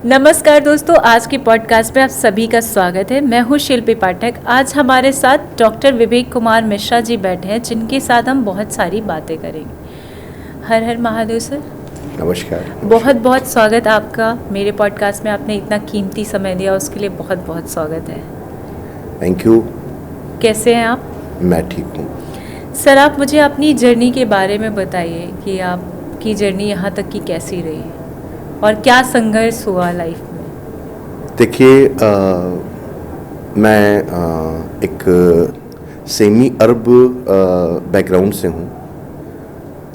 नमस्कार दोस्तों, आज के पॉडकास्ट में आप सभी का स्वागत है। मैं हूँ शिल्पी पाठक। आज हमारे साथ डॉक्टर विवेक कुमार मिश्रा जी बैठे हैं, जिनके साथ हम बहुत सारी बातें करेंगे। हर हर महादेव सर। नमस्कार। बहुत बहुत स्वागत आपका मेरे पॉडकास्ट में। आपने इतना कीमती समय दिया, उसके लिए बहुत बहुत स्वागत है। Thank you. कैसे हैं आप? मैं ठीक हूँ। सर, आप मुझे अपनी जर्नी के बारे में बताइए कि आपकी जर्नी यहाँ तक की कैसी रही और क्या संघर्ष हुआ लाइफ में। देखिए, मैं एक सेमी अरब बैकग्राउंड से हूँ।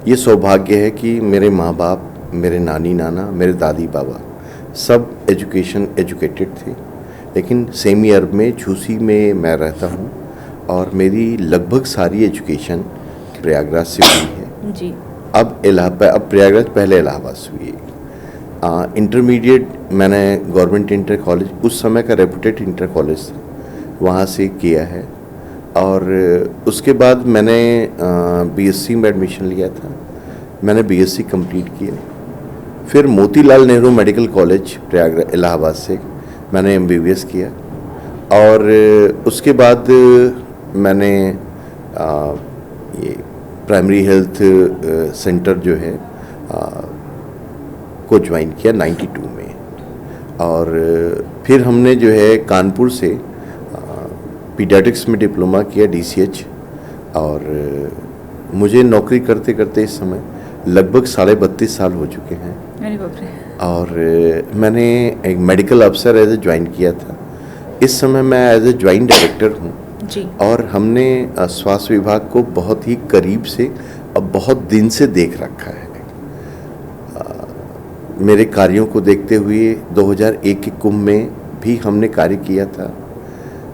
ये सौभाग्य है कि मेरे माँ बाप, मेरे नानी नाना, मेरे दादी बाबा सब एजुकेटेड थे, लेकिन सेमी अरब में झूसी में मैं रहता हूँ और मेरी लगभग सारी एजुकेशन प्रयागराज से हुई है जी। अब प्रयागराज, पहले इलाहाबाद से हुई है। इंटरमीडिएट मैंने गवर्नमेंट इंटर कॉलेज, उस समय का रेपुटेड इंटर कॉलेज था, वहाँ से किया है। और उसके बाद मैंने बीएससी में एडमिशन लिया था। मैंने बीएससी कंप्लीट किया। फिर मोतीलाल नेहरू मेडिकल कॉलेज प्रयागराज इलाहाबाद से मैंने एमबीबीएस किया। और उसके बाद मैंने ये प्राइमरी हेल्थ सेंटर जो है को ज्वाइन किया 92 में। और फिर हमने जो है कानपुर से पीडियाट्रिक्स में डिप्लोमा किया, डीसीएच। और मुझे नौकरी करते करते इस समय लगभग 32.5 साल हो चुके हैं। अरे बाप रे। और मैंने एक मेडिकल अफसर एज ए ज्वाइन किया था। इस समय मैं एज ए ज्वाइंट डायरेक्टर हूँ जी। और हमने स्वास्थ्य विभाग को बहुत ही करीब से, अब बहुत दिन से देख रखा है। मेरे कार्यों को देखते हुए 2001 के कुंभ में भी हमने कार्य किया था,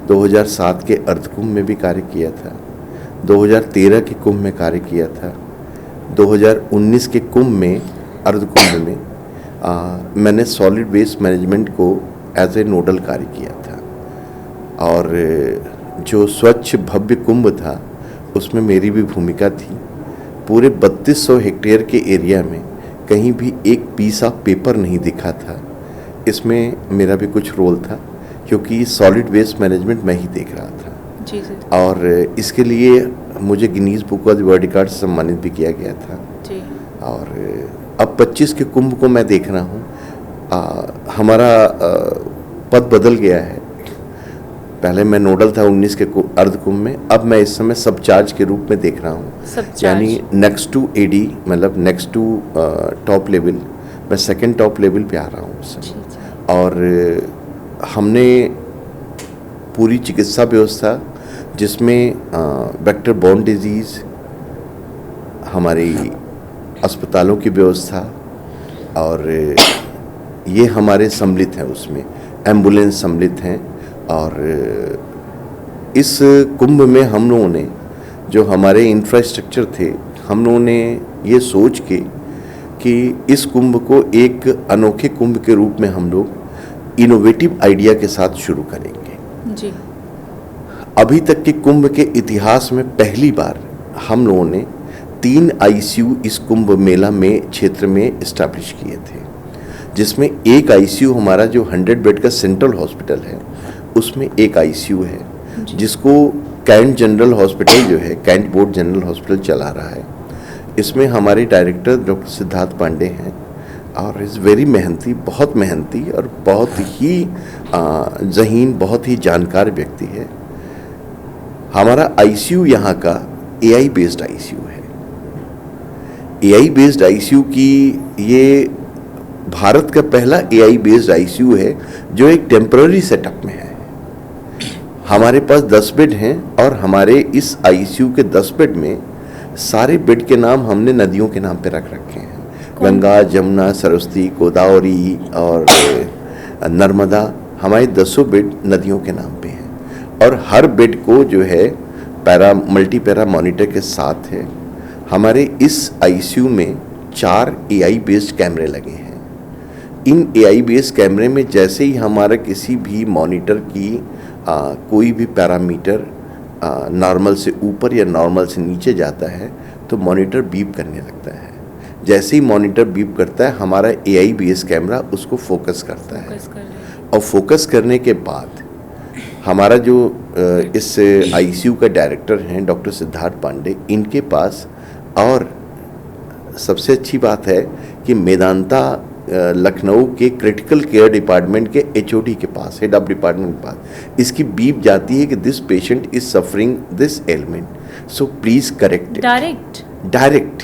2007 के अर्ध कुंभ में भी कार्य किया था, 2013 के कुंभ में कार्य किया था, 2019 के कुंभ में, अर्ध कुंभ में मैंने सॉलिड वेस्ट मैनेजमेंट को एज ए नोडल कार्य किया था। और जो स्वच्छ भव्य कुंभ था उसमें मेरी भी भूमिका थी। पूरे 3200 हेक्टेयर के एरिया में कहीं भी एक पीस ऑफ पेपर नहीं दिखा था। इसमें मेरा भी कुछ रोल था, क्योंकि सॉलिड वेस्ट मैनेजमेंट मैं ही देख रहा था जी सर। और और इसके लिए मुझे Guinness book of world record से सम्मानित भी किया गया था जी। और अब 25 के कुंभ को मैं देख रहा हूँ। हमारा पद बदल गया है। पहले मैं नोडल था 19 के अर्ध कुंभ में, अब मैं इस समय सब चार्ज के रूप में देख रहा हूँ, यानी नेक्स्ट टू एडी, मतलब नेक्स्ट टू टॉप लेवल। मैं सेकंड टॉप लेवल पे आ रहा हूँ उस समय। और हमने पूरी चिकित्सा व्यवस्था, जिसमें वेक्टर बॉर्न डिजीज़, हमारी अस्पतालों की व्यवस्था, और ये हमारे सम्मिलित हैं, उसमें एम्बुलेंस सम्मिलित हैं। और इस कुंभ में हम लोगों ने, जो हमारे इंफ्रास्ट्रक्चर थे, हम लोगों ने ये सोच के कि इस कुंभ को एक अनोखे कुंभ के रूप में हम लोग इनोवेटिव आइडिया के साथ शुरू करेंगे जी। अभी तक के कुंभ के इतिहास में पहली बार हम लोगों ने 3 आईसीयू इस कुंभ मेला में क्षेत्र में इस्टेब्लिश किए थे, जिसमें एक आईसीयू हमारा जो 100 बेड का सेंट्रल हॉस्पिटल है, उसमें एक आईसीयू है, जिसको कैंट जनरल हॉस्पिटल जो है, कैंट बोर्ड जनरल हॉस्पिटल चला रहा है। इसमें हमारे डायरेक्टर डॉक्टर सिद्धार्थ पांडे हैं और इज़ वेरी मेहनती, बहुत मेहनती और बहुत ही ज़हीन, बहुत ही जानकार व्यक्ति है। हमारा आईसीयू यहाँ का एआई बेस्ड आईसीयू है। एआई बेस्ड आईसीयू की ये भारत का पहला एआई बेस्ड आईसीयू है जो एक टेम्पररी सेटअप में है। हमारे पास 10 बेड हैं और हमारे इस आईसीयू के 10 बेड में सारे बेड के नाम हमने नदियों के नाम पे रख रखे हैं। गंगा, जमुना, सरस्वती, गोदावरी और नर्मदा, हमारे 10 बेड नदियों के नाम पे हैं। और हर बेड को जो है मल्टी पैरा मॉनिटर के साथ है। हमारे इस आईसीयू में 4 एआई बेस्ड कैमरे लगे हैं। इन एआई बेस्ड कैमरे में जैसे ही हमारा किसी भी मॉनिटर की कोई भी पैरामीटर नॉर्मल से ऊपर या नॉर्मल से नीचे जाता है तो मॉनिटर बीप करने लगता है। जैसे ही मॉनिटर बीप करता है हमारा AIBS कैमरा उसको फोकस करता है, और फोकस करने के बाद हमारा जो इस ICU का डायरेक्टर हैं डॉक्टर सिद्धार्थ पांडे, इनके पास, और सबसे अच्छी बात है कि मेदांता लखनऊ के क्रिटिकल केयर डिपार्टमेंट के HOD के पास, हेड ऑफ डिपार्टमेंट के पास, इसकी बीप जाती है कि this patient is suffering this element, so please correct it. Direct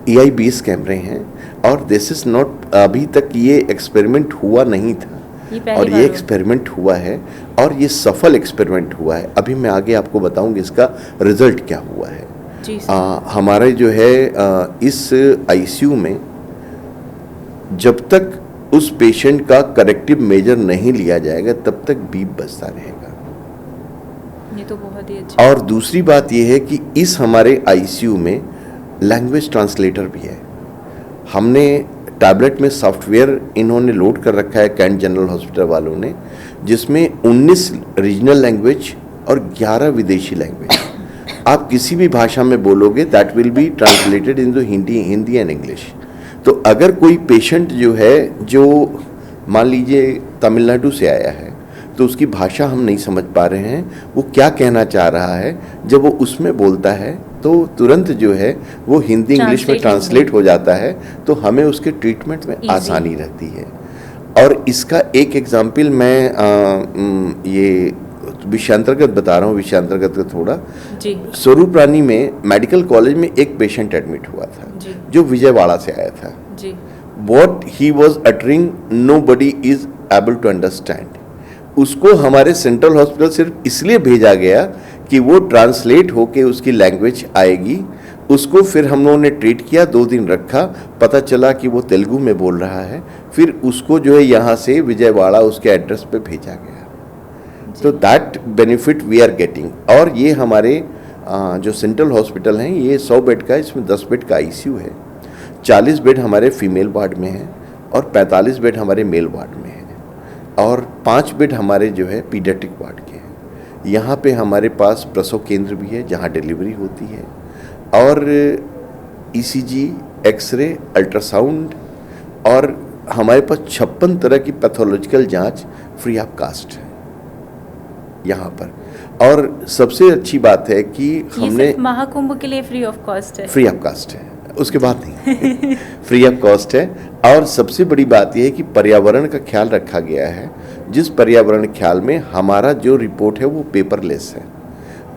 AIBS कैमरे हैं, और दिस इज नॉट, अभी तक ये एक्सपेरिमेंट हुआ नहीं था, और ये एक्सपेरिमेंट हुआ है, और ये सफल एक्सपेरिमेंट हुआ है। अभी मैं आगे आपको बताऊंगी इसका रिजल्ट क्या हुआ है। हमारे जो है इस ICU में जब तक उस पेशेंट का करेक्टिव मेजर नहीं लिया जाएगा तब तक बीप बजता रहेगा। ये तो बहुत ही अच्छा। और दूसरी बात ये है कि इस हमारे ICU में लैंग्वेज ट्रांसलेटर भी है। हमने टैबलेट में सॉफ्टवेयर इन्होंने लोड कर रखा है कैंट जनरल हॉस्पिटल वालों ने, जिसमें 19 रीजनल लैंग्वेज और 11 विदेशी लैंग्वेज। आप किसी भी भाषा में बोलोगे that will be translated in Hindi and English. तो अगर कोई पेशेंट जो है, जो मान लीजिए तमिलनाडु से आया है, तो उसकी भाषा हम नहीं समझ पा रहे हैं, वो क्या कहना चाह रहा है, जब वो उसमें बोलता है तो तुरंत जो है वो हिंदी इंग्लिश में ट्रांसलेट हो जाता है, तो हमें उसके ट्रीटमेंट में आसानी रहती है। और इसका एक एग्जाम्पल मैं ये विषयांतर्गत बता रहा हूँ, विषयांतर्गत का थोड़ा। स्वरूप रानी में मेडिकल कॉलेज में एक पेशेंट एडमिट हुआ था जो विजयवाड़ा से आया था। What he was uttering nobody is able to understand। उसको हमारे सेंट्रल हॉस्पिटल सिर्फ इसलिए भेजा गया कि वो ट्रांसलेट होके उसकी लैंग्वेज आएगी। उसको फिर हम लोगों ने ट्रीट किया, 2 दिन रखा, पता चला कि वो तेलुगु में बोल रहा है, फिर उसको जो है यहाँ से विजयवाड़ा उसके एड्रेस पे भेजा गया। तो that benefit we are getting. और ये हमारे जो सेंट्रल हॉस्पिटल हैं, ये 100 बेड का, इसमें 10 बेड का ICU है, 40 बेड हमारे फीमेल वार्ड में है, और 45 बेड हमारे मेल वार्ड में है, और 5 बेड हमारे जो है पीडियाट्रिक वार्ड के हैं। यहाँ पे हमारे पास प्रसव केंद्र भी है जहाँ डिलीवरी होती है, और ECG, एक्सरे, अल्ट्रासाउंड, और हमारे पास 56 तरह की पैथोलॉजिकल जांच फ्री ऑफ कास्ट है यहाँ पर। और सबसे अच्छी बात है कि हमने महाकुंभ के लिए फ्री ऑफ कॉस्ट है, फ्री ऑफ कास्ट है, उसके बाद नहीं फ्री ऑफ कॉस्ट है। और सबसे बड़ी बात यह है कि पर्यावरण का ख्याल रखा गया है, जिस पर्यावरण ख्याल में हमारा जो रिपोर्ट है वो पेपरलेस है।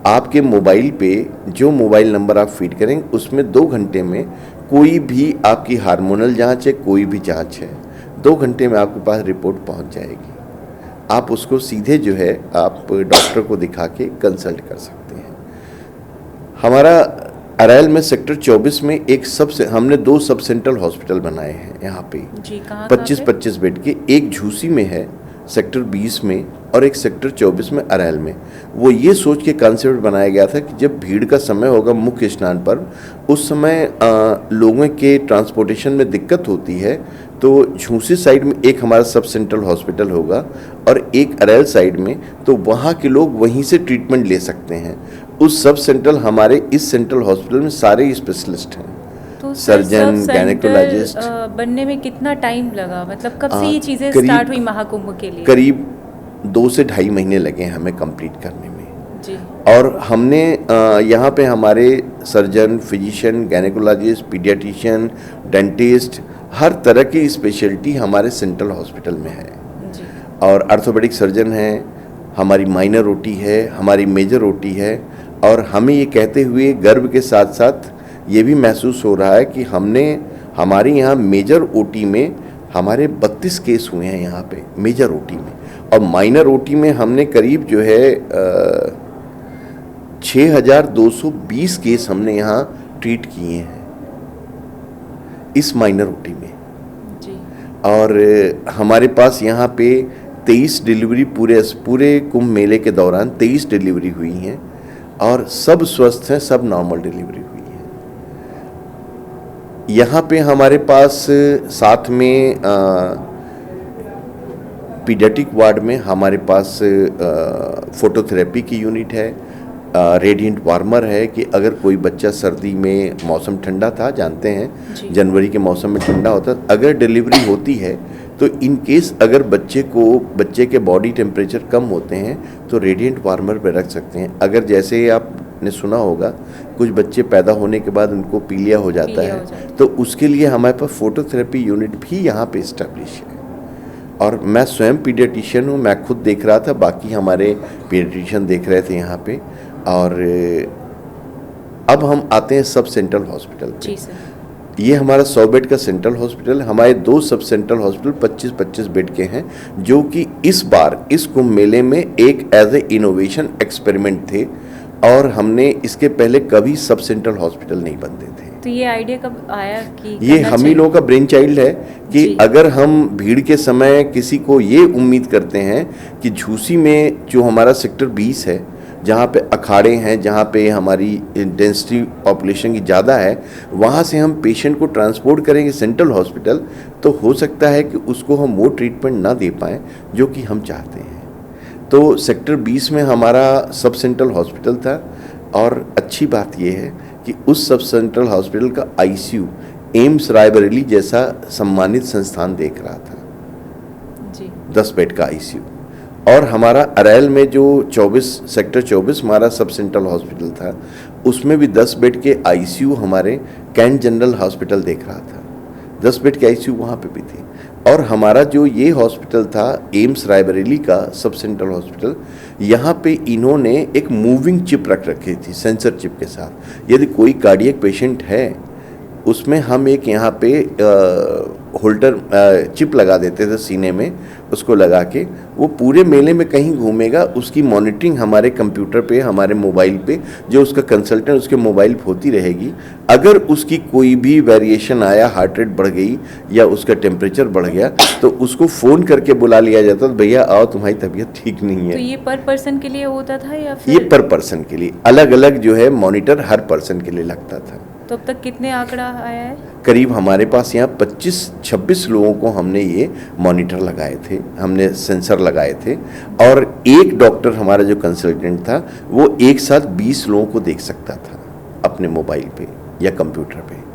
आपके मोबाइल पे जो मोबाइल नंबर आप फीड करेंगे उसमें 2 घंटे में कोई भी आपकी हार्मोनल जांच है, कोई भी जांच है, 2 घंटे में आपके पास रिपोर्ट पहुंच जाएगी। आप उसको सीधे जो है आप डॉक्टर को दिखा के कंसल्ट कर सकते हैं। हमारा अरैल में सेक्टर 24 में हमने 2 सब सेंट्रल हॉस्पिटल बनाए हैं यहाँ पे, 25-25 बेड के। एक झूसी में है सेक्टर 20 में, और एक सेक्टर 24 में अरैल में। वो ये सोच के कॉन्सेप्ट बनाया गया था कि जब भीड़ का समय होगा मुख्य स्नान पर्व, उस समय लोगों के ट्रांसपोर्टेशन में दिक्कत होती है, तो झूसी साइड में एक हमारा सब सेंट्रल हॉस्पिटल होगा और एक अरैल साइड में, तो वहाँ के लोग वहीं से ट्रीटमेंट ले सकते हैं। उस सब सेंट्रल हमारे इस सेंट्रल हॉस्पिटल में सारे स्पेशलिस्ट हैं, तो सर्जन, गायनेकोलॉजिस्ट। बनने में कितना टाइम लगा, मतलब कब से ये चीज़ें स्टार्ट हुई महाकुंभ के लिए? करीब 2 से ढाई महीने लगे हमें कंप्लीट करने में जी। और हमने यहाँ पे हमारे surgeon, physician, gynaecologist, paediatrician, dentist, हर तरह की स्पेशलिटी हमारे सेंट्रल हॉस्पिटल में है जी। और आर्थोपेडिक सर्जन है, हमारी माइनर ओटी है, हमारी मेजर ओटी है। और हमें ये कहते हुए गर्व के साथ साथ ये भी महसूस हो रहा है कि हमारे यहाँ मेजर ओटी में हमारे 32 केस हुए हैं यहाँ पे मेजर ओटी में, और माइनर ओटी में हमने करीब जो है 6220 केस हमने यहाँ ट्रीट किए हैं इस माइनर ओटी में जी। और हमारे पास यहाँ पे 23 डिलीवरी पूरे कुंभ मेले के दौरान 23 डिलीवरी हुई हैं और सब स्वस्थ हैं, सब नॉर्मल डिलीवरी हुई है। यहाँ पे हमारे पास साथ में पीडियाट्रिक वार्ड में हमारे पास फोटोथेरेपी की यूनिट है, रेडिएंट वार्मर है कि अगर कोई बच्चा सर्दी में, मौसम ठंडा था जानते जी। हैं, जनवरी के मौसम में ठंडा होता है, अगर डिलीवरी होती है तो इन केस अगर बच्चे के बॉडी टेम्परेचर कम होते हैं तो रेडिएंट वार्मर पे रख सकते हैं। अगर जैसे आपने सुना होगा कुछ बच्चे पैदा होने के बाद उनको पीलिया हो जाता है, तो उसके लिए हमारे पास फोटोथेरेपी यूनिट भी यहाँ पे इस्टेब्लिश है। और मैं स्वयं पीडियाट्रिशियन हूँ, मैं खुद देख रहा था, बाकी हमारे पीडियाट्रिशियन देख रहे थे यहाँ पे। और अब हम आते हैं सब सेंट्रल हॉस्पिटल पे। जी सर। ये हमारा 100 बेड का सेंट्रल हॉस्पिटल है। हमारे 2 सब सेंट्रल हॉस्पिटल 25-25 बेड के हैं, जो कि इस बार इस कुंभ मेले में एक एज ए इनोवेशन एक्सपेरिमेंट थे, और हमने इसके पहले कभी सब सेंट्रल हॉस्पिटल नहीं बनते थे। तो ये आइडिया कब आया कि ये हम ही लोगों का ब्रेन चाइल्ड है कि जी। अगर हम भीड़ के समय किसी को ये उम्मीद करते हैं कि झूसी में जो हमारा सेक्टर 20 है, जहाँ पे अखाड़े हैं, जहाँ पे हमारी डेंसिटी पॉपुलेशन की ज़्यादा है, वहाँ से हम पेशेंट को ट्रांसपोर्ट करेंगे सेंट्रल हॉस्पिटल, तो हो सकता है कि उसको हम वो ट्रीटमेंट ना दे पाएँ जो कि हम चाहते हैं। तो सेक्टर 20 में हमारा सब सेंट्रल हॉस्पिटल था, और अच्छी बात यह है कि उस सब सेंट्रल हॉस्पिटल का आईसीयू एम्स रायबरेली जैसा सम्मानित संस्थान देख रहा था जी। 10 बेड का आईसीयू। और हमारा अरैल में जो सेक्टर 24 हमारा सब सेंट्रल हॉस्पिटल था, उसमें भी 10 बेड के आईसीयू हमारे कैंट जनरल हॉस्पिटल देख रहा था। 10 बेड के आईसीयू वहाँ पे भी थे। और हमारा जो ये हॉस्पिटल था एम्स रायबरेली का सब सेंट्रल हॉस्पिटल, यहाँ पे इन्होंने एक मूविंग चिप रख रखी थी सेंसर चिप के साथ। यदि कोई कार्डियक पेशेंट है, उसमें हम एक यहाँ पे होल्डर चिप लगा देते थे सीने में, उसको लगा के वो पूरे मेले में कहीं घूमेगा, उसकी मॉनिटरिंग हमारे कंप्यूटर पे, हमारे मोबाइल पे, जो उसका कंसल्टेंट उसके मोबाइल पे होती रहेगी। अगर उसकी कोई भी वेरिएशन आया, हार्ट रेट बढ़ गई या उसका टेम्परेचर बढ़ गया, तो उसको फ़ोन करके बुला लिया जाता, तो भैया आओ तुम्हारी तबीयत ठीक नहीं है। तो ये पर पर्सन के लिए होता था या फिर? ये पर पर्सन के लिए अलग अलग जो है मॉनिटर हर पर्सन के लिए लगता था। तो अब तक कितने आंकड़ा आया है? करीब हमारे पास यहाँ 25-26 लोगों को हमने ये मॉनिटर लगाए थे, हमने सेंसर लगाए थे। और एक डॉक्टर हमारा जो कंसल्टेंट था, वो एक साथ 20 लोगों को देख सकता था अपने मोबाइल पे या कंप्यूटर पे।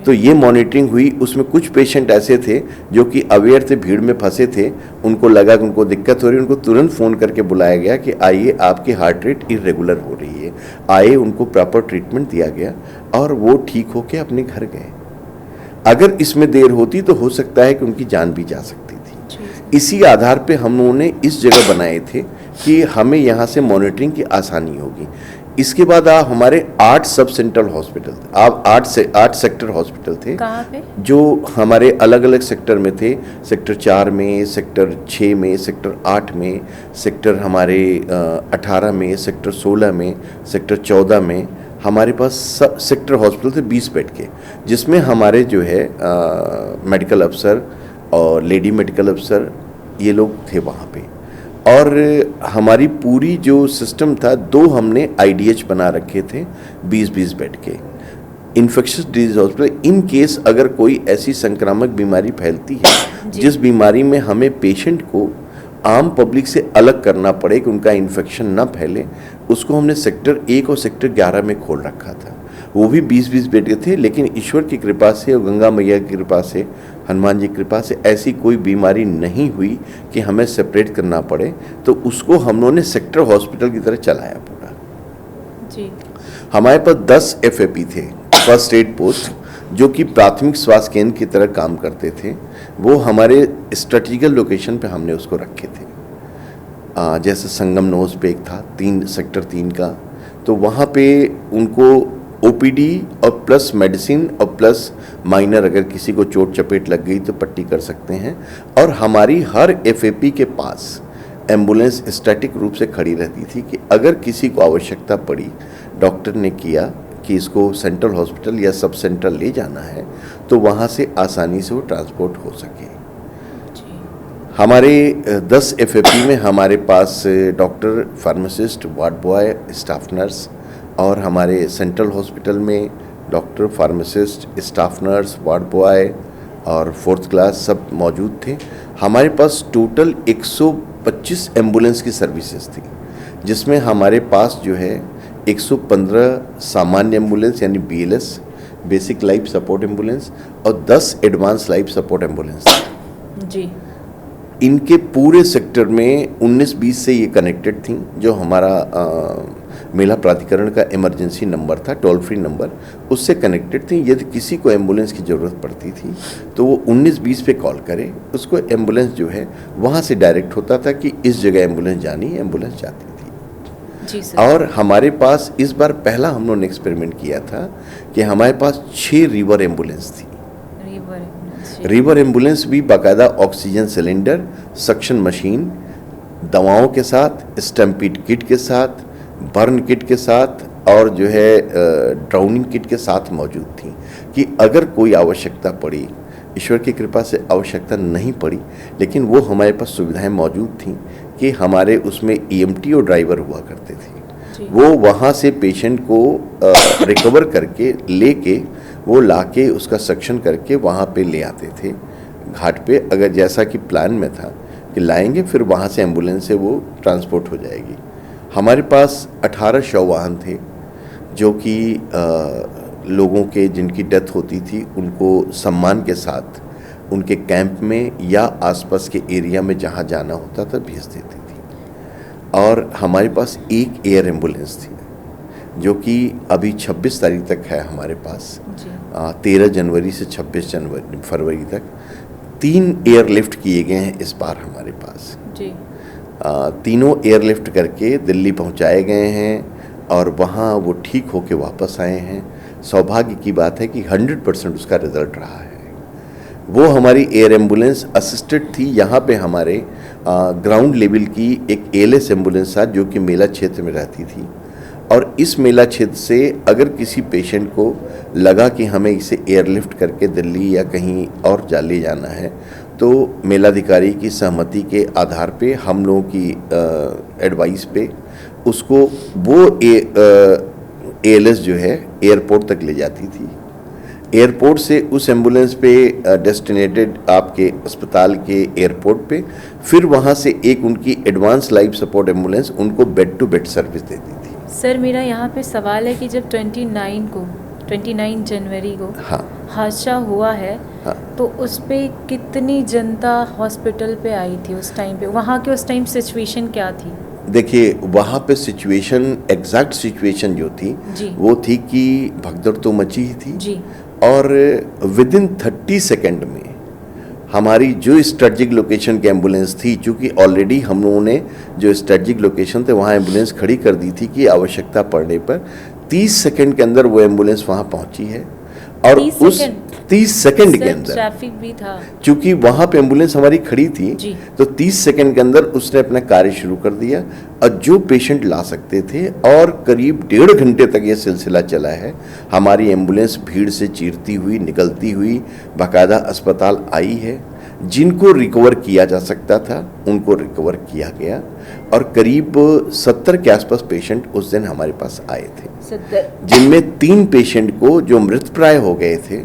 तो ये मॉनिटरिंग हुई। उसमें कुछ पेशेंट ऐसे थे जो कि अवेयर थे, भीड़ में फंसे थे, उनको लगा कि उनको दिक्कत हो रही है, उनको तुरंत फ़ोन करके बुलाया गया कि आइए, आपकी हार्ट रेट इरेगुलर हो रही है। आए, उनको प्रॉपर ट्रीटमेंट दिया गया और वो ठीक होके अपने घर गए। अगर इसमें देर होती तो हो सकता है कि उनकी जान भी जा सकती थी। इसी आधार पे हम लोगों ने इस जगह बनाए थे कि हमें यहाँ से मॉनिटरिंग की आसानी होगी। इसके बाद हमारे 8 सब सेंट्रल हॉस्पिटल, आप 8 सेक्टर हॉस्पिटल थे। कहाँ पे? जो हमारे अलग अलग सेक्टर में थे, सेक्टर 4 में, सेक्टर 6 में, सेक्टर 8 में, सेक्टर हमारे 18 में, सेक्टर 16 में, सेक्टर 14 में। हमारे पास सेक्टर हॉस्पिटल थे 20 बेड के, जिसमें हमारे जो है मेडिकल अफसर और लेडी मेडिकल अफसर ये लोग थे वहाँ पे। और हमारी पूरी जो सिस्टम था, 2 हमने आईडीएच बना रखे थे 20-20 बेड के infectious disease hospital. In case अगर कोई ऐसी संक्रामक बीमारी फैलती है जिस बीमारी में हमें पेशेंट को आम पब्लिक से अलग करना पड़े कि उनका इन्फेक्शन ना फैले, उसको हमने सेक्टर 1 और सेक्टर 11 में खोल रखा था। वो भी 20-20 बेड के थे, लेकिन ईश्वर की कृपा से और गंगा मैया की कृपा से, हनुमान जी की कृपा से ऐसी कोई बीमारी नहीं हुई कि हमें सेपरेट करना पड़े, तो उसको हम लोगों ने सेक्टर हॉस्पिटल की तरह चलाया पूरा जी। हमारे पास 10 FAP थे, फर्स्ट एड पोस्ट, जो कि प्राथमिक स्वास्थ्य केंद्र की तरह काम करते थे। वो हमारे स्ट्रेटेजिकल लोकेशन पे हमने उसको रखे थे। जैसे संगम नोज पे एक था, सेक्टर 3 का, तो वहाँ पे उनको OPD और प्लस मेडिसिन और प्लस माइनर, अगर किसी को चोट चपेट लग गई तो पट्टी कर सकते हैं। और हमारी हर FAP के पास एम्बुलेंस स्टैटिक रूप से खड़ी रहती थी कि अगर किसी को आवश्यकता पड़ी, डॉक्टर ने किया कि इसको सेंट्रल हॉस्पिटल या सब सेंट्रल ले जाना है, तो वहाँ से आसानी से वो ट्रांसपोर्ट हो सके। हमारे 10 FAP में हमारे पास doctor, pharmacist, ward boy, staff nurse, और हमारे सेंट्रल हॉस्पिटल में doctor, pharmacist, staff nurse, ward boy और 4th क्लास सब मौजूद थे। हमारे पास टोटल 125 एम्बुलेंस की सर्विसेज थी, जिसमें हमारे पास जो है 115 सामान्य एम्बुलेंस यानी BLS, basic life support ambulance, और 10 एडवांस लाइफ सपोर्ट एम्बुलेंस जी। इनके पूरे सेक्टर में 19-20 से ये कनेक्टेड थी, जो हमारा मेला प्राधिकरण का इमरजेंसी नंबर था, टोल फ्री नंबर, उससे कनेक्टेड थी। यदि किसी को एम्बुलेंस की ज़रूरत पड़ती थी तो वो 19-20 पे कॉल करे, उसको एम्बुलेंस जो है वहाँ से डायरेक्ट होता था कि इस जगह एम्बुलेंस जानी है, एम्बुलेंस जाती थी जी सर। और हमारे पास इस बार पहला हम लोगों ने एक्सपेरिमेंट किया था कि हमारे पास 6 रिवर एम्बुलेंस थी। रिवर एम्बुलेंस भी बाकायदा ऑक्सीजन सिलेंडर, सक्शन मशीन, दवाओं के साथ, स्टम्पीड किट के साथ, बर्न किट के साथ और जो है ड्राउनिंग किट के साथ मौजूद थी कि अगर कोई आवश्यकता पड़ी, ईश्वर की कृपा से आवश्यकता नहीं पड़ी, लेकिन वो हमारे पास सुविधाएं मौजूद थी कि हमारे उसमें EMT और ड्राइवर हुआ करते थे। वो वहाँ से पेशेंट को रिकवर करके लेके वो लाके उसका सक्शन करके वहाँ पे ले आते थे घाट पे, अगर जैसा कि प्लान में था कि लाएंगे, फिर वहाँ से एम्बुलेंस से वो ट्रांसपोर्ट हो जाएगी। हमारे पास 18 शव वाहन थे जो कि लोगों के जिनकी डेथ होती थी उनको सम्मान के साथ उनके कैंप में या आसपास के एरिया में जहाँ जाना होता था भेज देती थी। और हमारे पास एक एयर एम्बुलेंस थी जो कि अभी 26 तारीख तक है हमारे पास, 13 जनवरी से 26 फरवरी तक 3 एयरलिफ्ट किए गए हैं इस बार हमारे पास जी। तीनों एयरलिफ्ट करके दिल्ली पहुंचाए गए हैं और वहाँ वो ठीक होके वापस आए हैं। सौभाग्य की बात है कि 100% उसका रिजल्ट रहा है। वो हमारी एयर एम्बुलेंस असिस्टेड थी। यहाँ पे हमारे ग्राउंड लेवल की एक ALS एम्बुलेंस था जो कि मेला क्षेत्र में रहती थी, और इस मेला क्षेत्र से अगर किसी पेशेंट को लगा कि हमें इसे एयरलिफ्ट करके दिल्ली या कहीं और ले जाना है तो मेलाधिकारी की सहमति के आधार पे हम लोगों की एडवाइस पे उसको वो ALS जो है एयरपोर्ट तक ले जाती थी। एयरपोर्ट से उस एम्बुलेंस पे डेस्टिनेटेड आपके अस्पताल के एयरपोर्ट पे, फिर वहाँ से एक उनकी एडवांस लाइफ सपोर्ट एम्बुलेंस उनको बेड टू बेड सर्विस देती थी। सर मेरा यहाँ पे सवाल है कि जब 29 जनवरी को हाँ हादसा हुआ है, हाँ तो उस पे कितनी जनता हॉस्पिटल पे आई थी उस टाइम पे? वहाँ के उस टाइम सिचुएशन क्या थी? देखिए, वहाँ पे सिचुएशन, एग्जैक्ट सिचुएशन जो थी जी। वो थी कि भगदड़ तो मची ही थी जी। और विदिन 30 सेकेंड में हमारी जो स्ट्रेटजिक लोकेशन की एम्बुलेंस थी, चूँकि ऑलरेडी हम लोगों ने जो स्ट्रेटजिक लोकेशन थे वहाँ एम्बुलेंस खड़ी कर दी थी कि आवश्यकता पड़ने पर 30 सेकेंड के अंदर वो एम्बुलेंस वहाँ पहुँची है। और 30 उस 30 सेकेंड के अंदर ट्रैफिक भी था, चूँकि वहाँ पे एम्बुलेंस हमारी खड़ी थी जी। तो 30 सेकेंड के अंदर उसने अपना कार्य शुरू कर दिया और जो पेशेंट ला सकते थे, और करीब 1.5 घंटे तक ये सिलसिला चला है। हमारी एम्बुलेंस भीड़ से चीरती हुई, निकलती हुई बाकायदा अस्पताल आई है। जिनको रिकवर किया जा सकता था उनको रिकवर किया गया, और करीब 70 के आसपास पेशेंट उस दिन हमारे पास आए थे, जिनमें 3 पेशेंट को जो मृतप्राय हो गए थे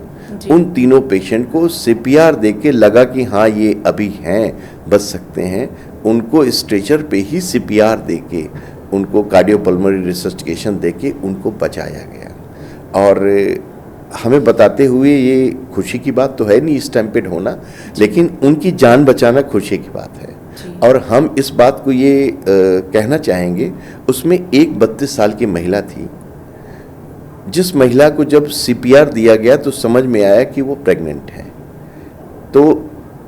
उन तीनों पेशेंट को CPR देके लगा कि हाँ ये अभी हैं, बच सकते हैं, उनको स्ट्रेचर पे ही CPR देके उनको कार्डियोपल्मोनरी रिससिटेशन देके उनको बचाया गया। और हमें बताते हुए ये खुशी की बात तो है नहीं स्टैम्पेड होना, लेकिन उनकी जान बचाना खुशी की बात है। और हम इस बात को ये कहना चाहेंगे, उसमें एक 32 साल की महिला थी, जिस महिला को जब CPR दिया गया तो समझ में आया कि वो प्रेग्नेंट है, तो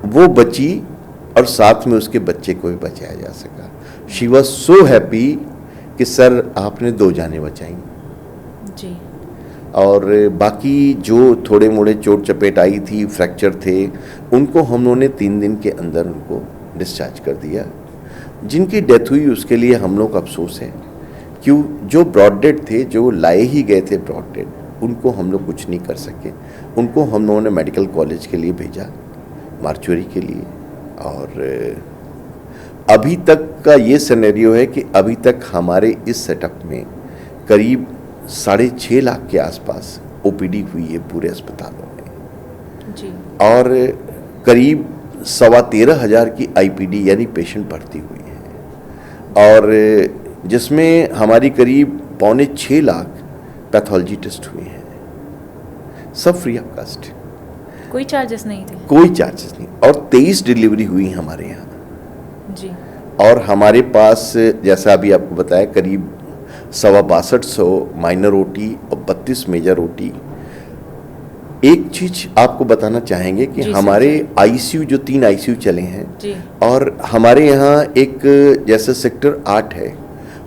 वो बची और साथ में उसके बच्चे को भी बचाया जा सका। शी वॉज सो हैप्पी कि सर आपने 2 जानें बचाई जी। और बाकी जो थोड़े मोड़े चोट चपेट आई थी, फ्रैक्चर थे, उनको हम लोगों ने 3 दिन के अंदर उनको डिस्चार्ज कर दिया। जिनकी डेथ हुई उसके लिए हम लोग का अफसोस है, क्यों जो ब्रॉड डेड थे, जो लाए ही गए थे ब्रॉड डेड, उनको हम लोग कुछ नहीं कर सके। उनको हम लोगों ने मेडिकल कॉलेज के लिए भेजा, मार्चुरी के लिए। और अभी तक का ये सिनेरियो है कि अभी तक हमारे इस सेटअप में करीब 6.5 लाख के आसपास OPD हुई है पूरे अस्पतालों में जी। और करीब 13,500 की IPD यानी पेशेंट भर्ती हुई है, और जिसमें हमारी करीब 6.25 लाख पैथोलॉजी टेस्ट हुए हैं, सब फ्री ऑफ कास्ट, कोई चार्जेस नहीं थे? कोई चार्जेस नहीं। और 23 डिलीवरी हुई हमारे यहाँ जी। और हमारे पास जैसा अभी आपको बताया करीब 62,500 माइनर ओटी और 32 मेजर ओटी। एक चीज आपको बताना चाहेंगे कि हमारे आईसीयू जो 3 आईसीयू चले हैं जी। और हमारे यहाँ एक जैसे सेक्टर 8 है,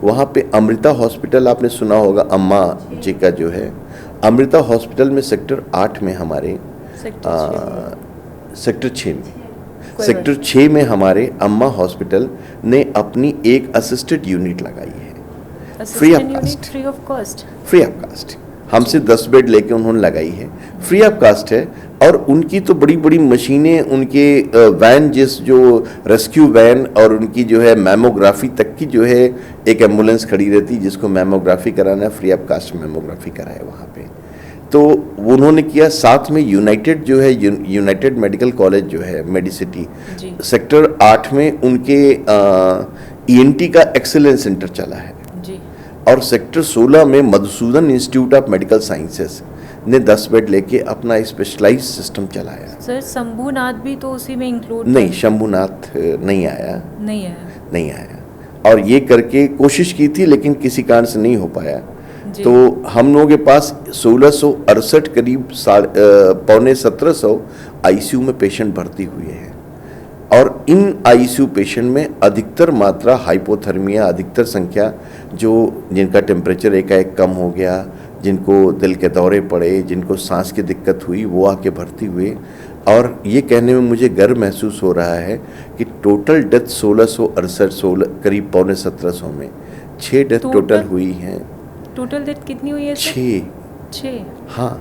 वहाँ पे अमृता हॉस्पिटल आपने सुना होगा, अम्मा जी का जो है अमृता हॉस्पिटल में सेक्टर 8 में हमारे सेक्टर 6 में सेक्टर 6 में हमारे अम्मा हॉस्पिटल ने अपनी एक असिस्टेड यूनिट लगाई है, फ्री ऑफ कास्ट। हमसे 10 बेड लेके उन्होंने लगाई है, फ्री ऑफ कास्ट है। और उनकी तो बड़ी बड़ी मशीनें, उनके वैन जो रेस्क्यू वैन और उनकी जो है मैमोग्राफी तक की जो है एक एम्बुलेंस खड़ी रहती है जिसको मैमोग्राफी कराना है, फ्री ऑफ कास्ट मैमोग्राफी कराए वहाँ पे। तो उन्होंने किया। साथ में यूनाइटेड जो है, यूनाइटेड मेडिकल कॉलेज जो है मेडिसिटी सेक्टर 8 में उनके ईएनटी का एक्सीलेंस सेंटर चला है जी। और सेक्टर 16 में Madhusudan institute of medical sciences ने 10 बेड लेके अपना स्पेशलाइज सिस्टम चलाया। सर शंभुनाथ भी तो उसी में इंक्लूड? नहीं, शंभुनाथ नहीं आया। नहीं आया। और ये करके कोशिश की थी लेकिन किसी कारण से नहीं हो पाया। तो हम लोगों के पास 1668 करीब 1750 आईसीयू में पेशेंट भर्ती हुए हैं और इन आईसीयू पेशेंट में अधिकतर मात्रा हाइपोथर्मिया, अधिकतर संख्या जो जिनका टेम्परेचर एकाएक कम हो गया, जिनको दिल के दौरे पड़े, जिनको सांस की दिक्कत हुई, वो आके भर्ती हुए। और ये कहने में मुझे गर्व महसूस हो रहा है कि टोटल डेथ 1668 करीब 1750 में 6 डेथ टोटल हुई हैं। टोटल डेथ कितनी हुई है? 6। हाँ,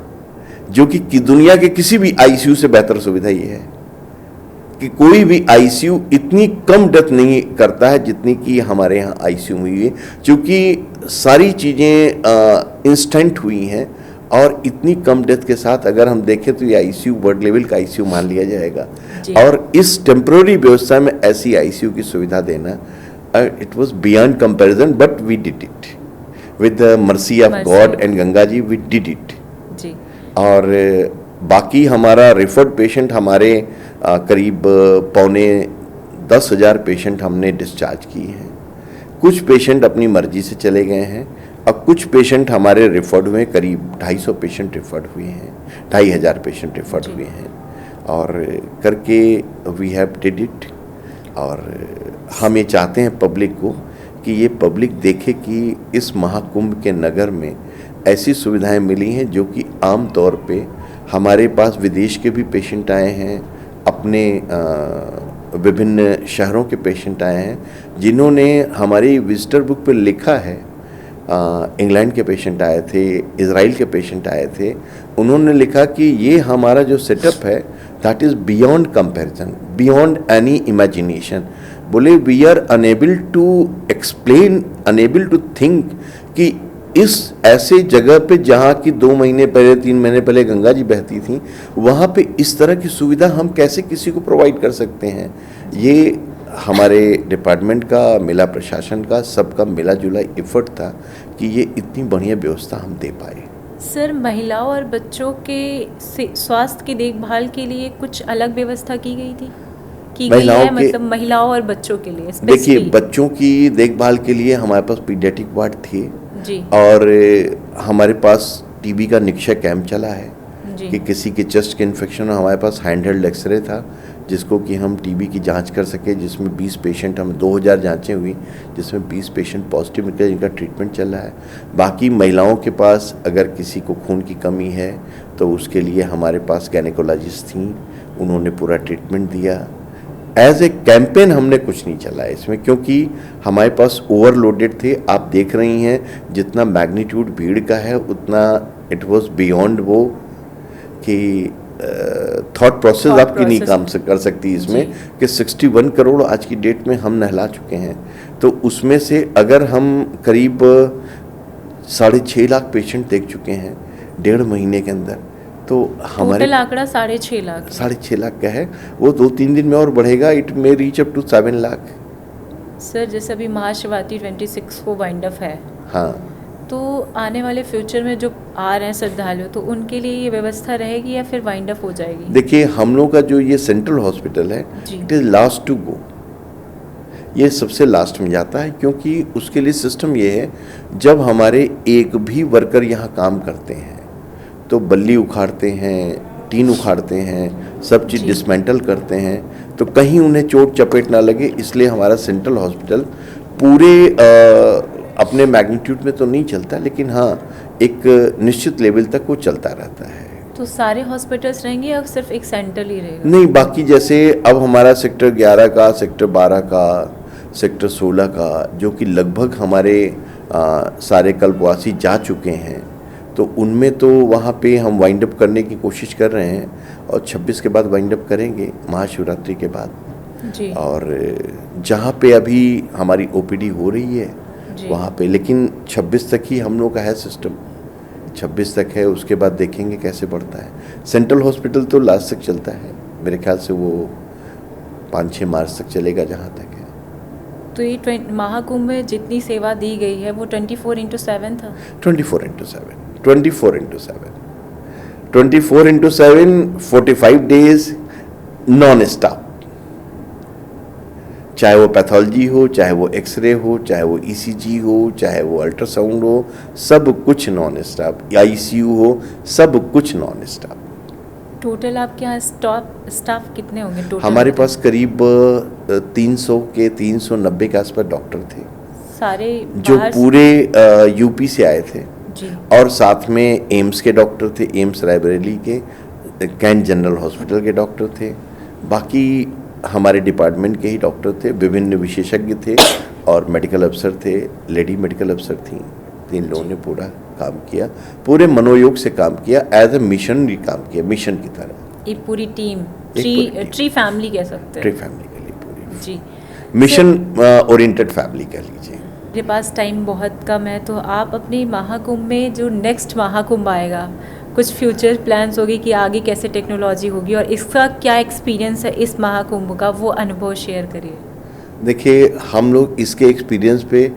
जो कि दुनिया के किसी भी आईसीयू से बेहतर सुविधा ये है कि कोई भी आईसीयू इतनी कम डेथ नहीं करता है जितनी कि हमारे यहाँ आईसीयू में हुई है, क्योंकि सारी चीज़ें इंस्टेंट हुई हैं। और इतनी कम डेथ के साथ अगर हम देखें तो ये आईसीयू वर्ल्ड लेवल का आईसीयू मान लिया जाएगा। और इस टेम्पररी व्यवस्था में ऐसी आईसीयू की सुविधा देना, it was beyond comparison, but we did it with the mercy of God and Ganga ji, we did it. और बाकी हमारा रेफर्ड पेशेंट हमारे करीब 9,10,000 पेशेंट हमने डिस्चार्ज किए हैं। कुछ पेशेंट अपनी मर्जी से चले गए हैं और कुछ पेशेंट हमारे रेफर्ड हुए, करीब 250 पेशेंट रेफर्ड हुए हैं, 2,500 पेशेंट रेफर्ड हुए हैं। और करके वी हैव डिड इट। और हम ये चाहते हैं पब्लिक को कि ये पब्लिक देखे कि इस महाकुंभ के नगर में ऐसी सुविधाएं मिली हैं जो कि आम तौर पे हमारे पास विदेश के भी पेशेंट आए हैं, अपने विभिन्न शहरों के पेशेंट आए हैं, जिन्होंने हमारी विजिटर बुक पे लिखा है। इंग्लैंड के पेशेंट आए थे, इजराइल के पेशेंट आए थे, उन्होंने लिखा कि ये हमारा जो सेटअप है that is beyond comparison, beyond any imagination. बोले we are unable to explain, unable to think कि इस ऐसे जगह पे जहाँ की 2 महीने पहले, 3 महीने पहले गंगा जी बहती थी, वहाँ पे इस तरह की सुविधा हम कैसे किसी को प्रोवाइड कर सकते हैं। ये हमारे डिपार्टमेंट का, मेला प्रशासन का, सबका मिला जुला एफर्ट था कि ये इतनी बढ़िया व्यवस्था हम दे पाए। सर महिलाओं और बच्चों के स्वास्थ्य की देखभाल के लिए कुछ अलग व्यवस्था की गई थी? मतलब महिलाओं और बच्चों के लिए? देखिए, बच्चों की देखभाल के लिए हमारे पास पीडियाट्रिक वार्ड थे जी। और हमारे पास टीबी का निक्षय कैंप चला है कि किसी के चेस्ट के इन्फेक्शन हो, हमारे पास हैंडहेल्ड एक्सरे था जिसको कि हम टीबी की जांच कर सके, जिसमें 20 पेशेंट, हम 2000 जांचें हुई जिसमें 20 पेशेंट पॉजिटिव निकले जिनका ट्रीटमेंट चल रहा है। बाकी महिलाओं के पास अगर किसी को खून की कमी है तो उसके लिए हमारे पास गायनेकोलॉजिस्ट थी, उन्होंने पूरा ट्रीटमेंट दिया। एज ए कैंपेन हमने कुछ नहीं चला है इसमें, क्योंकि हमारे पास ओवरलोडेड थे। आप देख रही हैं जितना मैग्नीट्यूड भीड़ का है उतना इट वाज बियॉन्ड वो कि थॉट प्रोसेस आपकी नहीं काम कर सकती इसमें कि 61 करोड़ आज की डेट में हम नहला चुके हैं। तो उसमें से अगर हम करीब 6.5 लाख पेशेंट देख चुके हैं 1.5 महीने के अंदर, तो हमारे टोटल आंकड़ा 6.5 लाख 6.5 लाख का है। वो 2-3 दिन में और बढ़ेगा, it may reach up to 7 lakh. Sir जैसे अभी महाशिवरात्रि 26 को वाइंड अप है, हाँ, तो आने वाले फ्यूचर में जो आ रहे हैं श्रद्धालु, तो उनके लिए ये व्यवस्था रहेगी या फिर वाइंड अप हो जाएगी? देखिए, हम लोग का जो ये सेंट्रल हॉस्पिटल है, जी। It is last to go. ये सबसे लास्ट में जाता है, क्योंकि उसके लिए सिस्टम ये है, जब हमारे एक भी वर्कर यहाँ काम करते हैं तो बल्ली उखाड़ते हैं, टीन उखाड़ते हैं, सब चीज़ जी। डिसमेंटल करते हैं, तो कहीं उन्हें चोट चपेट ना लगे, इसलिए हमारा सेंट्रल हॉस्पिटल पूरे अपने मैग्नीट्यूड में तो नहीं चलता, लेकिन हाँ एक निश्चित लेवल तक वो चलता रहता है। तो सारे हॉस्पिटल्स रहेंगे या सिर्फ एक सेंट्रल ही रहेगा? नहीं, बाकी जैसे अब हमारा सेक्टर 11 का, सेक्टर 12 का, सेक्टर 16 का, जो कि लगभग हमारे सारे कल्पवासी जा चुके हैं, तो उनमें तो वहाँ पे हम वाइंड अप करने की कोशिश कर रहे हैं, और 26 के बाद वाइंड अप करेंगे, महाशिवरात्रि के बाद। जी। और जहाँ पे अभी हमारी ओपीडी हो रही है जी। वहाँ पे, लेकिन 26 तक ही हम लोग का है सिस्टम, 26 तक है, उसके बाद देखेंगे कैसे बढ़ता है। सेंट्रल हॉस्पिटल तो लास्ट तक चलता है, मेरे ख्याल से वो 5-6 मार्च तक चलेगा जहाँ तक है। तो ये महाकुंभ में जितनी सेवा दी गई है वो 24/7 था? 24/7, 24/7, 24/7, 45 डेज नॉन स्टॉप। चाहे वो पैथोलॉजी हो, चाहे वो एक्सरे हो, चाहे वो ईसीजी हो, चाहे वो अल्ट्रासाउंड हो, सब कुछ नॉन स्टॉप। आईसीयू हो, सब कुछ नॉन स्टॉप। टोटल आपके यहाँ स्टाफ कितने होंगे टोटल? हमारे पास करीब 390 के आसपास डॉक्टर थे, सारे जो बाहर पूरे यूपी से आए थे, जी। और साथ में एम्स के डॉक्टर थे, एम्स रायबरेली के, कैंट जनरल हॉस्पिटल के डॉक्टर थे, बाकी हमारे डिपार्टमेंट के ही डॉक्टर थे, विभिन्न विशेषज्ञ थे, और मेडिकल अफसर थे, लेडी मेडिकल अफसर थी। 3 लोगों ने पूरा काम किया, पूरे मनोयोग से काम किया, एज ए मिशनरी काम किया, मिशन की तरह। ये पूरी टीम ट्री फैमिली कह सकते हैं। ट्री फैमिली के लिए पूरी जी। मिशन ओरिएंटेड फैमिली कह लीजिए। मेरे पास टाइम बहुत कम है, तो आप अपने महाकुंभ में जो नेक्स्ट महाकुंभ आएगा, कुछ फ्यूचर प्लान्स होगी कि आगे कैसे टेक्नोलॉजी होगी, और इसका क्या एक्सपीरियंस है इस महाकुंभ का, वो अनुभव शेयर करिए। देखिए, हम लोग इसके एक्सपीरियंस पे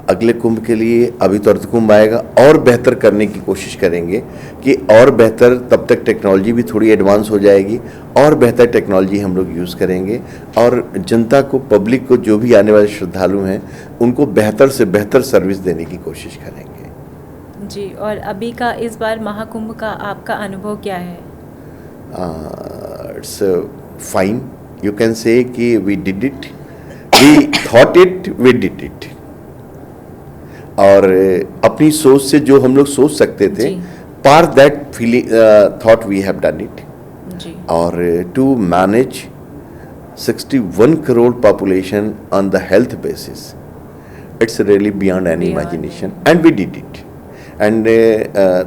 अगले कुंभ के लिए, अभी तो अर्ध कुंभ आएगा, और बेहतर करने की कोशिश करेंगे कि और बेहतर, तब तक टेक्नोलॉजी भी थोड़ी एडवांस हो जाएगी, और बेहतर टेक्नोलॉजी हम लोग यूज़ करेंगे, और जनता को, पब्लिक को, जो भी आने वाले श्रद्धालु हैं, उनको बेहतर से बेहतर सर्विस देने की कोशिश करेंगे। जी। और अभी का इस बार महाकुंभ का आपका अनुभव क्या है? It's fine, you can say कि we did it, we thought it, we did it. और अपनी सोच से जो हम लोग सोच सकते थे, पार that feeling thought we have done it. जी। और to manage 61 crore population on the health basis, it's really beyond any imagination, and we did it. And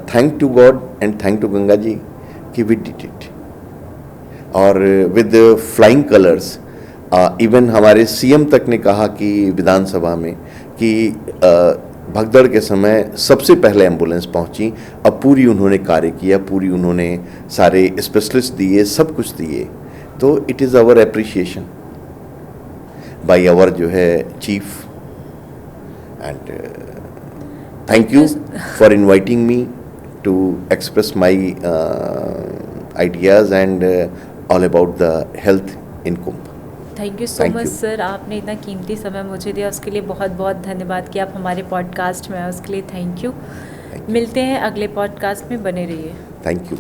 thank to God and thank to Ganga ji कि वी डिड इट। और with flying colours, even हमारे CM तक ने कहा कि विधानसभा में कि भगदड़ के समय सबसे पहले एम्बुलेंस पहुंची, अब पूरी उन्होंने कार्य किया, पूरी उन्होंने सारे स्पेशलिस्ट दिए, सब कुछ दिए। तो it is our appreciation by our जो है chief, and thank you for inviting me to express my ideas and all about the health in Kumbh. Thank you so much sir, आपने इतना कीमती समय मुझे दिया, उसके लिए बहुत बहुत धन्यवाद कि आप हमारे पॉडकास्ट में आए, उसके लिए थैंक यू। मिलते हैं अगले पॉडकास्ट में, बने रहिए। Thank you.